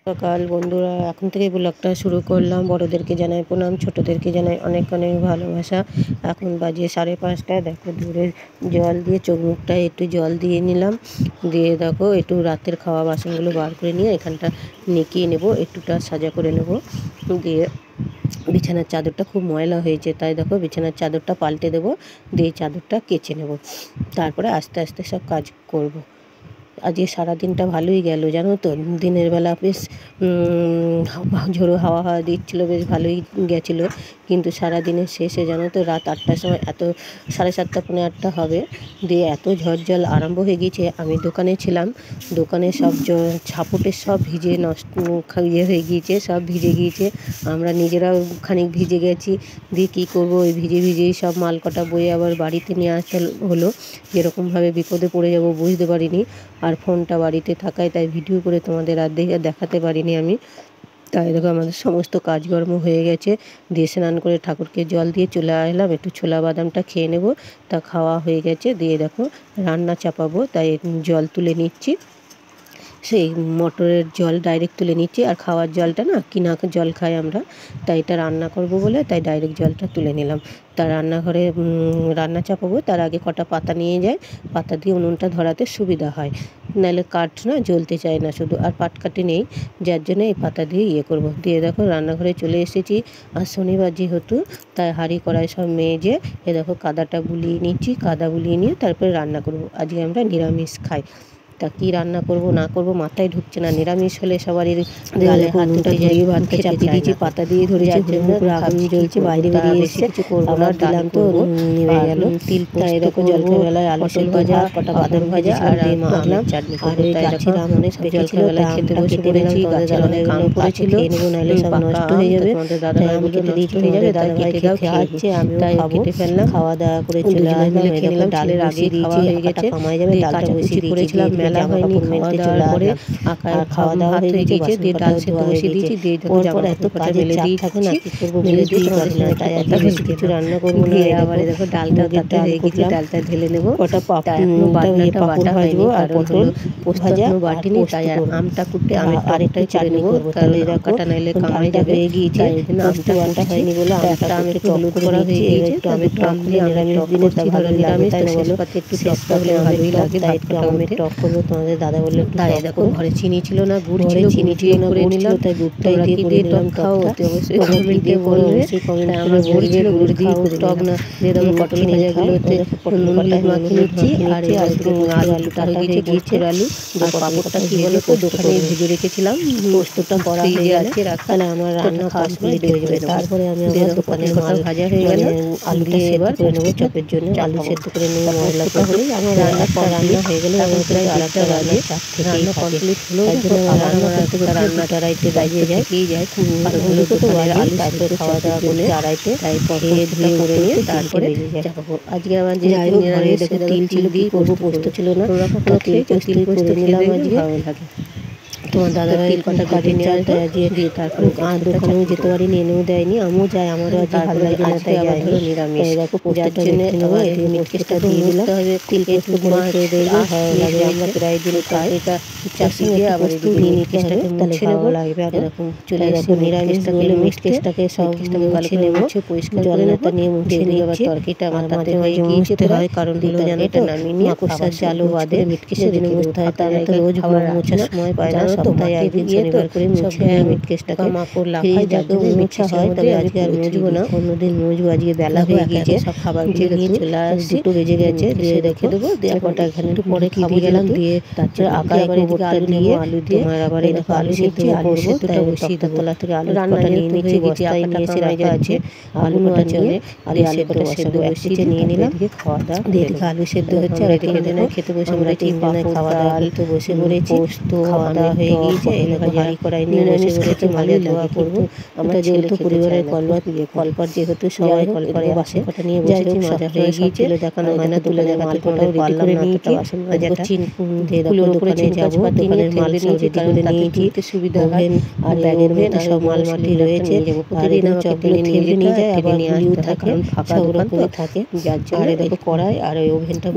সকাল বন্ধুরা, এখন থেকে ব্লগটা শুরু করলাম। বড়োদেরকে জানাই প্রণাম, ছোটোদেরকে জানাই অনেক অনেক ভালোবাসা। এখন বাজে 5:30। দেখো দূরে জল দিয়ে চোখ মুখটায় একটু জল দিয়ে নিলাম, দিয়ে দেখো একটু রাতের খাওয়া বাসনগুলো বার করে নিয়ে এখানটা নেকিয়ে নেব, একটুটা সাজা করে নেব। দিয়ে বিছানার চাদরটা খুব ময়লা হয়েছে, তাই দেখো বিছানার চাদরটা পাল্টে দেবো, দিয়ে চাদরটা কেচে নেব। তারপরে আস্তে আস্তে সব কাজ করব। আজকে সারাদিনটা ভালোই গেল জানো তো। দিনের বেলা বেশ ঝোড়ো হাওয়া হাওয়া দিচ্ছিল, বেশ ভালোই গেছিলো। কিন্তু সারাদিনের শেষে জানো তো রাত 8টার সময়, এত 7:30 পৌনে 8টা হবে, দিয়ে এত ঝড় জল আরম্ভ হয়ে গিয়েছে। আমি দোকানে ছিলাম, দোকানে সব ছাপটে সব ভিজে নষ্ট হয়ে গিয়েছে, সব ভিজে গিয়েছে। আমরা নিজেরাও খানিক ভিজে গেছি। দিয়ে কী করবো, ওই ভিজে ভিজেই সব মাল কটা বয়ে আবার বাড়িতে নিয়ে আসতে হলো। যেরকমভাবে বিপদে পড়ে যাব বুঝতে পারিনি। আর ফোনটা বাড়িতে থাকায় তাই ভিডিও করে তোমাদের আর দেখাতে পারিনি আমি। তাই দেখো আমাদের সমস্ত কাজকর্ম হয়ে গেছে। দিয়ে স্নান করে ঠাকুরকে জল দিয়ে চলে এলাম, একটু ছোলা বাদামটা খেয়ে নেব। তা খাওয়া হয়ে গেছে। দিয়ে দেখো রান্না চাপাবো, তাই জল তুলে নিচ্ছি। সেই মোটরের জল ডাইরেক্ট তুলে নিচ্ছি, আর খাওয়ার জলটা না কিনা জল খাই আমরা, তাই এটা রান্না করব বলে তাই ডাইরেক্ট জলটা তুলে নিলাম। তা রান্নাঘরে রান্না চাপাবো, তার আগে কটা পাতা নিয়ে যাই, পাতা দিয়ে উনুনটা ধরাতে সুবিধা হয়, নাহলে কাঠ না জ্বলতে চায় না শুধু, আর পাটকাঠি নেই, যার জন্য এই পাতা দিয়ে করব। দিয়ে দেখো রান্নাঘরে চলে এসেছি। আর শনিবার যেহেতু, তাই হাঁড়ি কড়াই সব মেজে দেখো কাদাটা বুলিয়ে নিচ্ছি। কাদা বুলিয়ে নিয়ে তারপরে রান্না করব। আজকে আমরা নিরামিষ খাই। তা কী রান্না করব না করব মাথায় ঢুকছে না। নিরামিষ হলে সবারই গালে হাত উঠে যায়, ভাতকে চাপিয়ে দিয়েছি, পাতা দিয়ে ধরেছি, আগুন জ্বলছে, বাইরে বেরিয়ে এসছে। কিছু করবো না, দিলাম তো নেমে গেল। তিল তাই দেখো জলখাই বেলায় আলু সেদ্ধ ভাজা, কটা বাদাম ভাজা আর দিয়ে মাখলাম। আর ওই গাছের আম অনেক জলখাই বেলায় খেতে বসে পড়েছি। গাছের অনেক আম পড়েছিল, খেয়ে নেবো নাহলে সব নষ্ট হয়ে যাবে। তোমাদের দাদা ভাই বলতে নষ্ট হয়ে যাবে, দাদা ভাই খাচ্ছে, আমিও খাবো। কেটে ফেললাম, খাওয়া দাওয়া করে চলে আসলাম। খেয়ে নিলাম, ডালের আগে খাওয়া হয়ে গেছে, কামাই যাবে। ডালটা বসিয়ে দিয়েছিলাম, মেলা হয়নি, খাওয়া দাওয়ার পরে আর খাওয়া দাওয়া হয়ে গেছে। দিয়ে ডাল সেদ্ধ বসিয়ে দিয়েছি, দিয়ে পরপর এত কাজের চাপ থাকে না, কি করবো মেলে দিয়ে পারি না, তাই আজকে বেশি কিছু রান্না করবো না। আবার দেখো ডালটা তাতে হয়ে গেছে, ডালটা ঢেলে নেবো। কটা বাটনাটা বাটা ভাজবো, আর পটল ভাজা বাটিনি, তাই আর আমটা কুটে আমি আরেকটা চাটনি করবো, তাহলে কাটা নাইলে কামাই যাবে। হয়ে গিয়েছে, আমটা বাটা হয়নি বলে আমটা আমি একটু হলুদ করা হয়ে গিয়েছে। তো আমি টক দিয়ে নিরামিষ দিনে তা ভালো নিরামিষ, তাই শেষ পাতে একটু শেষ হলে ভালোই লাগে। তাই একটু আমি টক করবো, তোমাদের দাদা বললো একটু টক দেখো। ঘরে চিনি ছিল না, গুড় ছিল, চিনি ছিল না, গুড় ছিল, তাই গুড়টাই দিয়ে করে নিলাম। খাও অবশ্যই কমেন্টে বলবে। তাই আমার গুড় ছিল, গুড় দিয়ে টক না দিয়ে দেবো। পটল ভাজাগুলোতে নুন মাখিয়ে নিচ্ছি, আর আলুটা হয়ে গেছে গোছের আলু। আর পাঁপড়টা কি বলো তো, দোকানে ভেজে রেখেছিলাম, পোস্তটা করা হয়ে গেছে রাখা, তাহলে আমার রান্না কমপ্লিট হয়ে যাবে। তারপরে আমি আবার দোকানের মাল ভাজা হয়ে গেল, আলুটা এবার করে নেবো চপের জন্য। আলু সেদ্ধ করে নেবো, মশলাটা হলেই আমার রান্না হয়ে গেলে আমার প্রায় 8টা বাজে। রান্না কমপ্লিট হলো, রান্না করতে করতে 2:30 বাজিয়ে যায়। ভালো তো আলু তারপরে খাওয়া দাওয়া করে 2:30, তাই খেয়ে ধুয়ে করে নিয়ে তারপরে যাবো। আজকে আমার যে তিল ছিল দিয়ে করবো, পোস্ত ছিল না, তিল পোস্ত নিলাম আজকে। ভালো লাগে তোমার দাদা তিল কটা কেটে নিয়ে আসবে, দিয়ে তারপরে আর দোকানেও যেতে পারিনি, এনেও দেয়নি, আমিও যাই, আমারও আজকে ভালো লাগে না, তাই আবার ধরো নিরামিষ। দেখো পোস্তার জন্য মিটকেসটা দিয়ে দিলাম, তিল পোস্ত করে খেয়ে দেখবো ভালো লাগে। আমরা প্রায় দিন খাই, এটা চাষি দিয়ে আবার এদিকে মিটকেসটাকে মুছে নেবো লাগবে। আর এরকম চলে দেখো নিরামিষটা বলে মিটকেসটাকে সব মুছে নেবো, পরিষ্কার করে নেবো, নিয়ে মুছে নিয়ে আবার তরকারিটা আমার তাতে হয়ে গিয়েছে হয়, কারণ হলো জানো তো নামিয়ে মাকড়সার জালও বাদে মিটকেসের জন্য মুছতে হয়। তাহলে তো রোজ মোছার সময় পায় না, সপ্তাহে একদিন শনিবার করে মুছে মিটকেসটাকে মাকড় লাফায়, যাকে মোছা হয়। তবে আজকে আর মুছবো না, অন্যদিন মুছবো। আজকে বেলা হয়ে গিয়েছে, সব খাবার নিয়ে চলে আসছি, 2 বেজে গেছে, দিয়ে রেখে দেবো। দিয়ে কটা এখানে একটু পরে খাবো গেলাম, দিয়ে তারপরে আঁকা আবার এদিকে আলু নিয়ে আলু দিয়ে তোমার আবার এই দেখো আলু নিচ্ছি, আলু সেদ্ধটা বসিয়ে দেবো। তলা থেকে আলু কটা নিয়ে নিচ্ছি, বস্তায় নিয়ে এসে রাখা আছে, আলু কটা নিয়ে আর আলু কটা সেদ্ধ বসিয়ে নিয়ে নিলাম। খাওয়া দাওয়া দিয়ে দেখো আলু সেদ্ধ হচ্ছে, আর এখানে জনের খেতে বসে আমরা 3 জনের খাওয়া দাওয়া তো বসে পড়েছি। পোস্ত খাওয়া দাওয়া হয়ে গিয়েছে, এই দেখো হাঁড়ি কড়াই নিয়ে বসে পড়েছি। ভালোই লাগে করবো, আমরা যেহেতু পরিবারের কলপার যেহেতু সবাই কলপারে বাসন কটা নিয়ে বসেছি, মজা হয়ে গিয়েছিল। দেখানো হয় না, তুলে দেখাতে তোমাদের পারলাম না, এতটা বাসন মাজাটা দিয়ে দেখো দোকানে যাবো, দোকানের মাল সব রেডি করে নিয়েছি, সুবিধা হয়। আর ব্যাগের মধ্যে সব মাল মাটি রয়েছে, আর এগুলো চপগুলো থেমে নিয়ে যায়, আবার নিয়েও থাকে, সব রকমই থাকে, যার জন্য দেখো কড়াই আর ওই ওভেনটা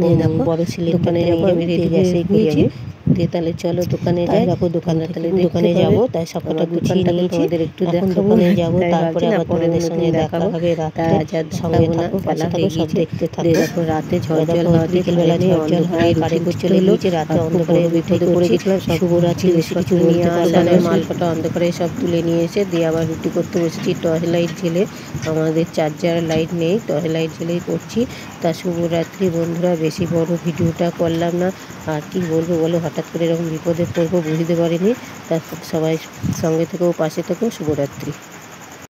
বড় ছিল। দোকানে যাবো আমি রেডি গ্যাসেই করেছি, দিয়ে তাহলে চলো দোকানে যাই। দেখো দোকানে তাহলে দোকানে যাবো, তাই সবটা গুছিয়ে নিয়েছি। তোমাদের একটু দেখাবো, দোকানে যাবো, তারপরে আবার তোমাদের সঙ্গে দেখা হবে রাত্রে। সঙ্গে থাকো, পাশে থাকো, সব দেখতে থাকো। দেখো রাতে ঝড় হওয়াতে বিকেলবেলা ঝড় হওয়ায় কারেন্ট চলে গিয়েছে, রাতে অন্ধকারে বিপদে পড়ে গেছিলাম। শুভরাত্রি বেশি কিছু নিয়ে আসলে মালপটা অন্ধকারে সব তুলে নিয়ে এসে দিয়ে আবার রুটি করতে বসেছি টর্চ লাইট জ্বেলে। আমাদের চার্জার লাইট নেই, টর্চ লাইট জ্বেলেই করছি। তা শুভরাত্রি বন্ধুরা, বেশি বড় ভিডিওটা করলাম না। আর কি বলবো বলো, হঠাৎ করে এরকম বিপদে পড়বো বুঝতে পারিনি। তা সবাই সঙ্গে থেকেও পাশে থেকেও। শুভরাত্রি।